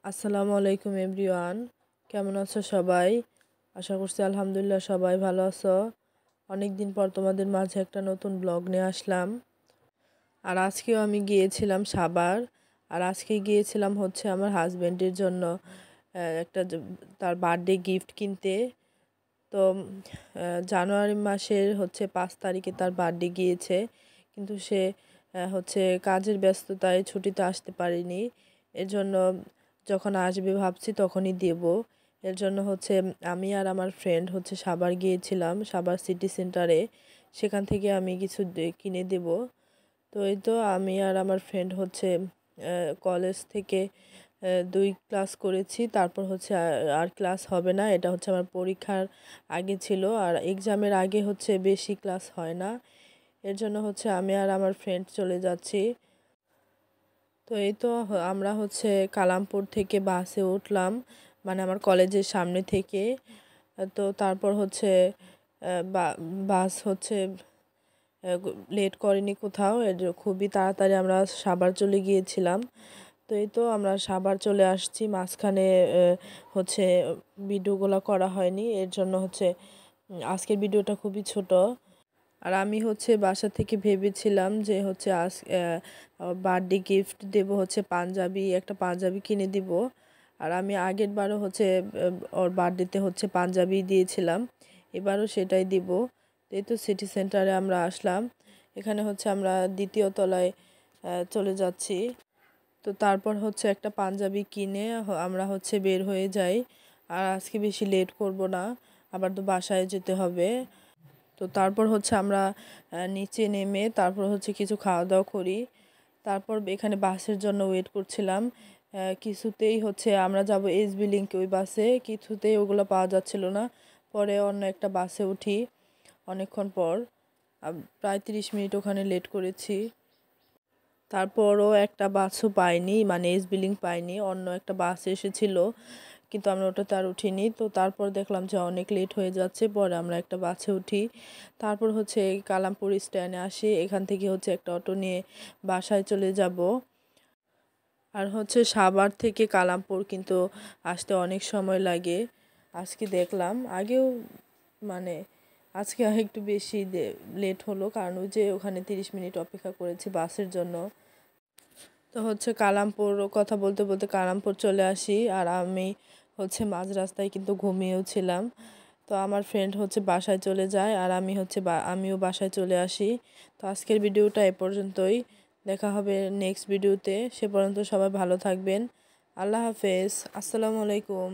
আসসালামু আলাইকুম এভরিওয়ান, কেমন আছো সবাই? আশা করছি আলহামদুলিল্লাহ সবাই ভালো আছো। অনেক দিন পর তোমাদের মাঝে একটা নতুন ব্লগ নিয়ে আসলাম। আর আজকেও আমি গিয়েছিলাম সাভার। আর আজকে গিয়েছিলাম হচ্ছে আমার হাজব্যান্ডের জন্য তার বার্থডে গিফট কিনতে। তো জানুয়ারি মাসের হচ্ছে 5 তারিখে তার বার্থডে গিয়েছে, কিন্তু সে হচ্ছে কাজের ব্যস্ততায় ছুটিতে আসতে পারেনি। এর জন্য যখন আসবে ভাবছি তখনই দেব। এর জন্য হচ্ছে আমি আর আমার ফ্রেন্ড হচ্ছে সাভার গিয়েছিলাম, সাভার সিটি সেন্টারে। সেখান থেকে আমি কিছু কিনে দেব। তো এই তো আমি আর আমার ফ্রেন্ড হচ্ছে কলেজ থেকে 2 ক্লাস করেছি, তারপর হচ্ছে আর ক্লাস হবে না। এটা হচ্ছে আমার পরীক্ষার আগে ছিল, আর এক্সামের আগে হচ্ছে বেশি ক্লাস হয় না। এর জন্য হচ্ছে আমি আর আমার ফ্রেন্ড চলে যাচ্ছি। তো এই তো আমরা হচ্ছে কালামপুর থেকে বাসে উঠলাম, মানে আমার কলেজের সামনে থেকে। তো তারপর হচ্ছে বাস হচ্ছে লেট করেনি কোথাও, খুবই তাড়াতাড়ি আমরা সাভার চলে গিয়েছিলাম। তো এই তো আমরা সাভার চলে আসছি। মাঝখানে হচ্ছে ভিডিওগুলো করা হয়নি, এর জন্য হচ্ছে আজকের ভিডিওটা খুবই ছোট। আর আমি হচ্ছে বাসা থেকে ভেবেছিলাম যে হচ্ছে বার্থডে গিফট দেব, হচ্ছে একটা পাঞ্জাবি কিনে দিব। আর আমি আগের বারও হচ্ছে ওর বার্থডেতে হচ্ছে পাঞ্জাবি দিয়েছিলাম, এবারও সেটাই দিব। এই তো সিটি সেন্টারে আমরা আসলাম। এখানে হচ্ছে আমরা দ্বিতীয় তলায় চলে যাচ্ছি। তো তারপর হচ্ছে একটা পাঞ্জাবি কিনে আমরা হচ্ছে বের হয়ে যাই। আর আজকে বেশি লেট করব না, আবার তো বাসায় যেতে হবে। তো তারপর হচ্ছে আমরা নিচে নেমে তারপর হচ্ছে কিছু খাওয়া দাওয়া করি। তারপর এখানে বাসের জন্য ওয়েট করছিলাম। কিছুতেই হচ্ছে আমরা যাব এসবি লিংকে, ওই বাসে কিছুতেই ওগুলো পাওয়া যাচ্ছিল না। পরে অন্য একটা বাসে উঠি অনেকক্ষণ পর, প্রায় 30 মিনিট ওখানে লেট করেছি। তারপরও একটা বাসও পাইনি, মানে এসবি লিংক পাইনি, অন্য একটা বাস এসেছিল, কিন্তু আমরা ওটাতে আর উঠিনি। তো তারপর দেখলাম যে অনেক লেট হয়ে যাচ্ছে, পরে আমরা একটা বাসে উঠি। তারপর হচ্ছে কালামপুর স্ট্যান্ডে আসি, এখান থেকে হচ্ছে একটা অটো নিয়ে বাসায় চলে যাব। আর হচ্ছে সাভার থেকে কালামপুর কিন্তু আসতে অনেক সময় লাগে। আজকে দেখলাম আগেও, মানে আজকে একটু বেশি লেট হলো, কারণ ওই যে ওখানে 30 মিনিট অপেক্ষা করেছি বাসের জন্য। তো হচ্ছে কালামপুর কথা বলতে বলতে কালামপুর চলে আসি, আর আমি হচ্ছে মাঝ রাস্তায় কিন্তু ঘুমিয়েও ছিলাম। তো আমার ফ্রেন্ড হচ্ছে বাসায় চলে যায়, আর আমিও বাসায় চলে আসি। তো আজকের ভিডিওটা এ পর্যন্তই। দেখা হবে নেক্সট ভিডিওতে। সে পর্যন্ত সবাই ভালো থাকবেন। আল্লাহ হাফেজ। আসসালামু আলাইকুম।